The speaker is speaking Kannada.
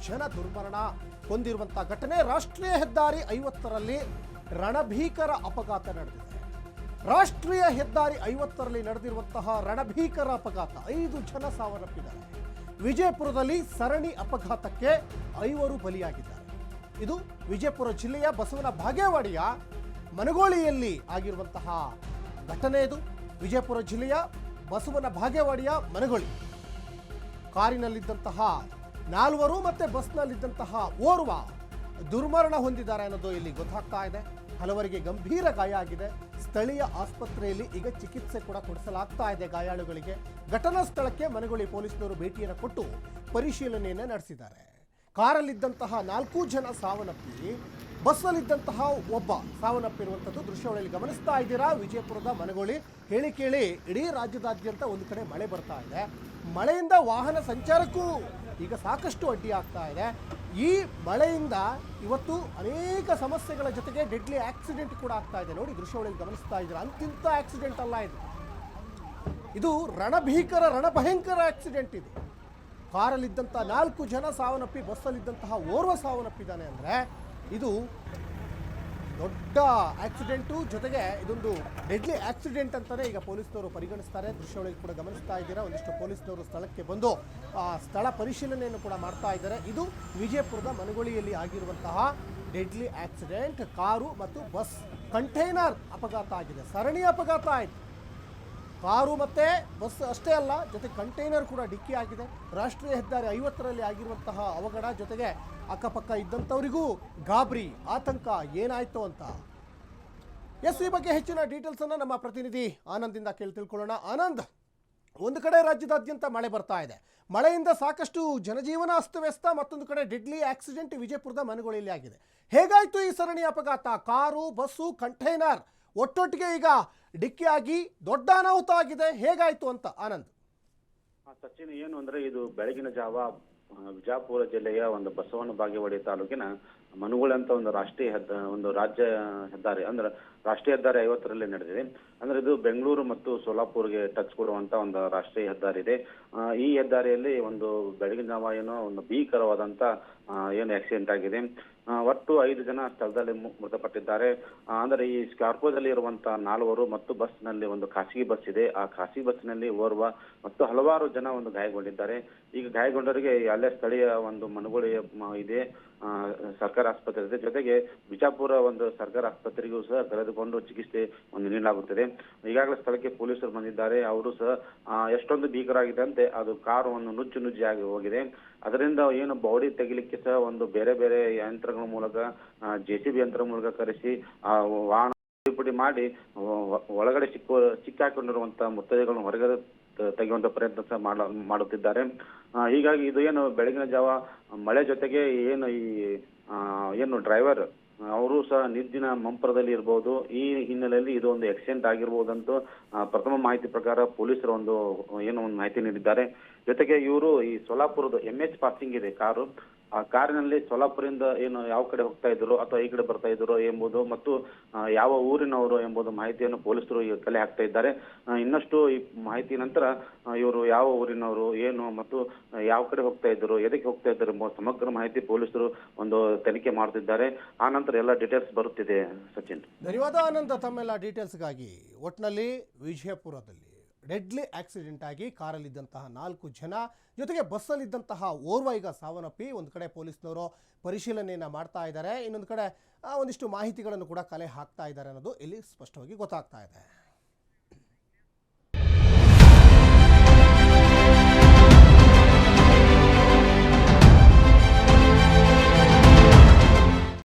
ಜನ ದುರ್ಮರಣ ಹೊಂದಿರುವಂಥ ಘಟನೆ. ರಾಷ್ಟ್ರೀಯ ಹೆದ್ದಾರಿ 50ರಲ್ಲಿ ರಣಭೀಕರ ಅಪಘಾತ ನಡೆದಿದೆ. ರಾಷ್ಟ್ರೀಯ ಹೆದ್ದಾರಿ 50ರಲ್ಲಿ ನಡೆದಿರುವಂತಹ ರಣಭೀಕರ ಅಪಘಾತ, 5 ಜನ ಸಾವನ್ನಪ್ಪಿದ್ದಾರೆ. ವಿಜಯಪುರದಲ್ಲಿ ಸರಣಿ ಅಪಘಾತಕ್ಕೆ 5 ಬಲಿಯಾಗಿದ್ದಾರೆ. ಇದು ವಿಜಯಪುರ ಜಿಲ್ಲೆಯ ಬಸವನ ಬಾಗೇವಾಡಿಯ ಮನಗೋಳಿಯಲ್ಲಿ ಆಗಿರುವಂತಹ ಘಟನೆ. ಇದು ವಿಜಯಪುರ ಜಿಲ್ಲೆಯ ಬಸವನ ಬಾಗೇವಾಡಿಯ ಮನಗೋಳಿ. ಕಾರಿನಲ್ಲಿದ್ದಂತಹ 4 ಮತ್ತು ಬಸ್ನಲ್ಲಿದ್ದಂತಹ ಓರ್ವ ದುರ್ಮರಣ ಹೊಂದಿದ್ದಾರೆ ಅನ್ನೋದು ಇಲ್ಲಿ ಗೊತ್ತಾಗ್ತಾ ಇದೆ. ಹಲವರಿಗೆ ಗಂಭೀರ ಗಾಯ ಆಗಿದೆ. ಸ್ಥಳೀಯ ಆಸ್ಪತ್ರೆಯಲ್ಲಿ ಈಗ ಚಿಕಿತ್ಸೆ ಕೂಡ ಕೊಡಿಸಲಾಗ್ತಾ ಇದೆ ಗಾಯಾಳುಗಳಿಗೆ. ಘಟನಾ ಸ್ಥಳಕ್ಕೆ ಮನಗೋಳಿ ಪೊಲೀಸರು ಭೇಟಿಯನ್ನು ಕೊಟ್ಟು ಪರಿಶೀಲನೆಯನ್ನು ನಡೆಸಿದ್ದಾರೆ. ಕಾರಲ್ಲಿದ್ದಂತಹ 4 ಜನ ಸಾವನ್ನಪ್ಪಿ, ಬಸ್ಸಲ್ಲಿದ್ದಂತಹ ಒಬ್ಬ ಸಾವನ್ನಪ್ಪಿರುವಂಥದ್ದು ದೃಶ್ಯಾವಳಿಯಲ್ಲಿ ಗಮನಿಸ್ತಾ ಇದ್ದೀರಾ. ವಿಜಯಪುರದ ಮನಗೋಳಿ. ಹೇಳಿ ಕೇಳಿ ಇಡೀ ರಾಜ್ಯದಾದ್ಯಂತ ಒಂದು ಕಡೆ ಮಳೆ ಬರ್ತಾ ಇದೆ. ಮಳೆಯಿಂದ ವಾಹನ ಸಂಚಾರಕ್ಕೂ ಈಗ ಸಾಕಷ್ಟು ಅಡ್ಡಿ ಆಗ್ತಾ ಇದೆ. ಈ ಮಳೆಯಿಂದ ಇವತ್ತು ಅನೇಕ ಸಮಸ್ಯೆಗಳ ಜೊತೆಗೆ ಡೆಡ್ಲಿ ಆಕ್ಸಿಡೆಂಟ್ ಕೂಡ ಆಗ್ತಾ ಇದೆ. ನೋಡಿ ದೃಶ್ಯಾವಳಿಯಲ್ಲಿ ಗಮನಿಸ್ತಾ ಇದ್ದೀರಾ. ಅಂತಿಂತ ಆಕ್ಸಿಡೆಂಟ್ ಅಲ್ಲ ಇದು. ಇದು ರಣಭಯಂಕರ ಆಕ್ಸಿಡೆಂಟ್ ಇದು. ಕಾರಲ್ಲಿದ್ದಂಥ 4 ಜನ ಸಾವನ್ನಪ್ಪಿ, ಬಸ್ಸಲ್ಲಿದ್ದಂತಹ ಓರ್ವ ಸಾವನ್ನಪ್ಪಿದ್ದಾನೆ ಅಂದರೆ ಇದು ದೊಡ್ಡ ಆಕ್ಸಿಡೆಂಟು. ಜೊತೆಗೆ ಇದೊಂದು ಡೆಡ್ಲಿ ಆಕ್ಸಿಡೆಂಟ್ ಅಂತಲೇ ಈಗ ಪೊಲೀಸ್ನವರು ಪರಿಗಣಿಸ್ತಾರೆ. ದೃಶ್ಯಾವಳಿಯಲ್ಲಿ ಕೂಡ ಗಮನಿಸ್ತಾ ಇದ್ದೀರಾ. ಒಂದಿಷ್ಟು ಪೊಲೀಸ್ನವರು ಸ್ಥಳಕ್ಕೆ ಬಂದು ಸ್ಥಳ ಪರಿಶೀಲನೆಯನ್ನು ಕೂಡ ಮಾಡ್ತಾ ಇದ್ದಾರೆ. ಇದು ವಿಜಯಪುರದ ಮನಗೋಳಿಯಲ್ಲಿ ಆಗಿರುವಂತಹ ಡೆಡ್ಲಿ ಆಕ್ಸಿಡೆಂಟ್. ಕಾರು ಮತ್ತು ಬಸ್ ಕಂಟೈನರ್ ಅಪಘಾತ ಆಗಿದೆ. ಸರಣಿ ಅಪಘಾತ ಆಯಿತು. ಕಾರು ಮತ್ತು ಬಸ್ ಅಷ್ಟೇ ಅಲ್ಲ, ಜೊತೆ ಕಂಟೈನರ್ ಕೂಡ ಡಿಕ್ಕಿ ಆಗಿದೆ. ರಾಷ್ಟ್ರೀಯ ಹೆದ್ದಾರಿ 50ರಲ್ಲಿ ಆಗಿರುವಂತಹ ಅವಘಡ. ಜೊತೆಗೆ ಅಕ್ಕಪಕ್ಕ ಇದ್ದಂಥವರಿಗೂ ಗಾಬರಿ, ಆತಂಕ, ಏನಾಯಿತು ಅಂತ. ಈ ಬಗ್ಗೆ ಹೆಚ್ಚಿನ ಡೀಟೇಲ್ಸನ್ನು ನಮ್ಮ ಪ್ರತಿನಿಧಿ ಆನಂದಿಂದ ತಿಳ್ಕೊಳ್ಳೋಣ. ಆನಂದ್, ಒಂದು ಕಡೆ ರಾಜ್ಯದಾದ್ಯಂತ ಮಳೆ ಬರ್ತಾ ಇದೆ. ಮಳೆಯಿಂದ ಸಾಕಷ್ಟು ಜನಜೀವನ ಅಸ್ತವ್ಯಸ್ತ. ಮತ್ತೊಂದು ಕಡೆ ಡೆಡ್ಲಿ ಆಕ್ಸಿಡೆಂಟ್ ವಿಜಯಪುರದ ಮನಗೋಳಿಯಲ್ಲಿ ಆಗಿದೆ. ಹೇಗಾಯಿತು ಈ ಸರಣಿ ಅಪಘಾತ? ಕಾರು, ಬಸ್ಸು, ಕಂಟೈನರ್ ಒಟ್ಟೊಟ್ಟಿಗೆ ಈಗ ಡಿಕ್ಕಿಯಾಗಿ ದೊಡ್ಡ ಅನಾಹುತ ಆಗಿದೆ. ಹೇಗಾಯಿತು ಅಂತ ಆನಂದ್? ಸಚಿನ್, ಏನು ಅಂದ್ರೆ ಇದು ಬೆಳಗಿನ ಜಾವ ವಿಜಯಪುರ ಜಿಲ್ಲೆಯ ಒಂದು ಬಸವನ ಬಾಗೇವಾಡಿ ತಾಲೂಕಿನ ಮನಗೋಳಿ ಅಂತ ಒಂದು ರಾಜ್ಯ ಹೆದ್ದಾರಿ ಅಂದ್ರೆ ರಾಷ್ಟ್ರೀಯ ಹೆದ್ದಾರಿ 50ರಲ್ಲಿ ನಡೆದಿದೆ. ಅಂದ್ರೆ ಇದು ಬೆಂಗಳೂರು ಮತ್ತು ಸೋಲಾಪುರ್ಗೆ ಟಚ್ ಕೊಡುವಂತ ಒಂದು ರಾಷ್ಟ್ರೀಯ ಹೆದ್ದಾರಿ ಇದೆ. ಈ ಹೆದ್ದಾರಿಯಲ್ಲಿ ಒಂದು ಬೆಳಗಿನ ಜಾವ ಏನೋ ಒಂದು ಭೀಕರವಾದಂತ ಏನು ಆಕ್ಸಿಡೆಂಟ್ ಆಗಿದೆ. ಒಟ್ಟು 5 ಜನ ಸ್ಥಳದಲ್ಲಿ ಮೃತಪಟ್ಟಿದ್ದಾರೆ. ಅಂದ್ರೆ ಈ ಸ್ಕಾರ್ಪಿಯೋದಲ್ಲಿ ಇರುವಂತಹ 4 ಮತ್ತು ಬಸ್ ನಲ್ಲಿ ಒಂದು ಖಾಸಗಿ ಬಸ್ ಇದೆ. ಆ ಖಾಸಗಿ ಬಸ್ ನಲ್ಲಿ ಓರ್ವ ಮತ್ತು ಹಲವಾರು ಜನ ಒಂದು ಗಾಯಗೊಂಡಿದ್ದಾರೆ. ಈಗ ಗಾಯಗೊಂಡವರಿಗೆ ಅಲ್ಲೇ ಸ್ಥಳೀಯ ಒಂದು ಮನಗೋಳಿ ಇದೆ ಸರ್ಕಾರಿ ಆಸ್ಪತ್ರೆ ಇದೆ. ಜೊತೆಗೆ ಬಿಜಾಪುರ ಒಂದು ಸರ್ಕಾರಿ ಆಸ್ಪತ್ರೆಗೂ ಸಹ ಕರೆದುಕೊಂಡು ಚಿಕಿತ್ಸೆ ನೀಡಲಾಗುತ್ತದೆ. ಈಗಾಗಲೇ ಸ್ಥಳಕ್ಕೆ ಪೊಲೀಸರು ಬಂದಿದ್ದಾರೆ. ಅವರು ಸಹ ಎಷ್ಟೊಂದು ಭೀಕರ ಆಗಿದೆ ಅಂತೆ ಅದು ಕಾರು ಒಂದು ನುಜ್ಜಿ ಆಗಿ ಹೋಗಿದೆ. ಅದರಿಂದ ಏನು ಬಾಡಿ ತೆಗಿಲಿಕ್ಕೆ ಸಹ ಒಂದು ಬೇರೆ ಬೇರೆ ಯಂತ್ರಗಳ ಮೂಲಕ JCB ಯಂತ್ರ ಮೂಲಕ ಕರೆಸಿ ವಾಹನ ಪುಡಿ ಮಾಡಿ ಒಳಗಡೆ ಸಿಕ್ಕಾಕೊಂಡಿರುವಂತಹ ಮುತ್ತೈದೆಗಳನ್ನು ಹೊರಗಡೆ ತೆಗೆಯುವಂತ ಪ್ರಯತ್ನ ಸಹ ಮಾಡುತ್ತಿದ್ದಾರೆ. ಹೀಗಾಗಿ ಇದು ಏನು ಬೆಳಗಿನ ಜಾವ ಮಳೆ ಜೊತೆಗೆ ಏನು ಡ್ರೈವರ್ ಅವರು ಸಹ ನಿದ್ದಿನ ಮಂಪರದಲ್ಲಿ ಇರಬಹುದು. ಈ ಹಿನ್ನೆಲೆಯಲ್ಲಿ ಇದು ಒಂದು ಆಕ್ಸಿಡೆಂಟ್ ಆಗಿರಬಹುದಂತೂ ಪ್ರಥಮ ಮಾಹಿತಿ ಪ್ರಕಾರ ಪೊಲೀಸರು ಒಂದು ಮಾಹಿತಿ ನೀಡಿದ್ದಾರೆ. ಜೊತೆಗೆ ಇವರು ಈ ಸೋಲಾಪುರದ MH ಪಾಸಿಂಗ್ ಇದೆ ಕಾರು. ಆ ಕಾರಿನಲ್ಲಿ ಸೋಲಾಪುರದಿಂದ ಯಾವ ಕಡೆ ಹೋಗ್ತಾ ಇದ್ರು ಅಥವಾ ಈ ಕಡೆ ಬರ್ತಾ ಇದ್ರು ಎಂಬುದು ಮತ್ತು ಯಾವ ಊರಿನವರು ಎಂಬುದು ಮಾಹಿತಿಯನ್ನು ಪೊಲೀಸರು ಈಗ ಕಲೆ ಹಾಕ್ತಾ ಇದ್ದಾರೆ. ಇನ್ನಷ್ಟು ಈ ಮಾಹಿತಿ ನಂತರ ಇವರು ಯಾವ ಊರಿನವರು ಮತ್ತು ಯಾವ ಕಡೆ ಹೋಗ್ತಾ ಇದ್ರು, ಎದಕ್ಕೆ ಹೋಗ್ತಾ ಇದ್ರು ಎಂಬ ಸಮಗ್ರ ಮಾಹಿತಿ ಪೊಲೀಸರು ಒಂದು ತನಿಖೆ ಮಾಡ್ತಿದ್ದಾರೆ. ಆ ನಂತರ ಎಲ್ಲ ಡೀಟೇಲ್ಸ್ ಬರುತ್ತಿದೆ. ಸಚಿನ್, ಧನ್ಯವಾದ ಆನಂದ್ ತಮ್ಮೆಲ್ಲ ಡೀಟೇಲ್ಸ್ಗಾಗಿ. ಒಟ್ಟಿನಲ್ಲಿ ವಿಜಯಪುರದಲ್ಲಿ ಡೆಡ್ಲಿ ಆಕ್ಸಿಡೆಂಟ್ ಆಗಿ ಕಾರಲ್ಲಿದ್ದಂತಹ 4 ಜನ ಜೊತೆಗೆ ಬಸ್ಸಲ್ಲಿದ್ದಂತಹ ಓರ್ವ ಈಗ ಸಾವನ್ನಪ್ಪಿ. ಒಂದು ಕಡೆ ಪೊಲೀಸ್ನವರು ಪರಿಶೀಲನೆಯನ್ನು ಮಾಡ್ತಾ ಇದ್ದಾರೆ, ಇನ್ನೊಂದು ಕಡೆ ಒಂದಿಷ್ಟು ಮಾಹಿತಿಗಳನ್ನು ಕೂಡ ಕಲೆ ಹಾಕ್ತಾ ಇದ್ದಾರೆ ಅನ್ನೋದು ಇಲ್ಲಿ ಸ್ಪಷ್ಟವಾಗಿ ಗೊತ್ತಾಗ್ತಾ ಇದೆ.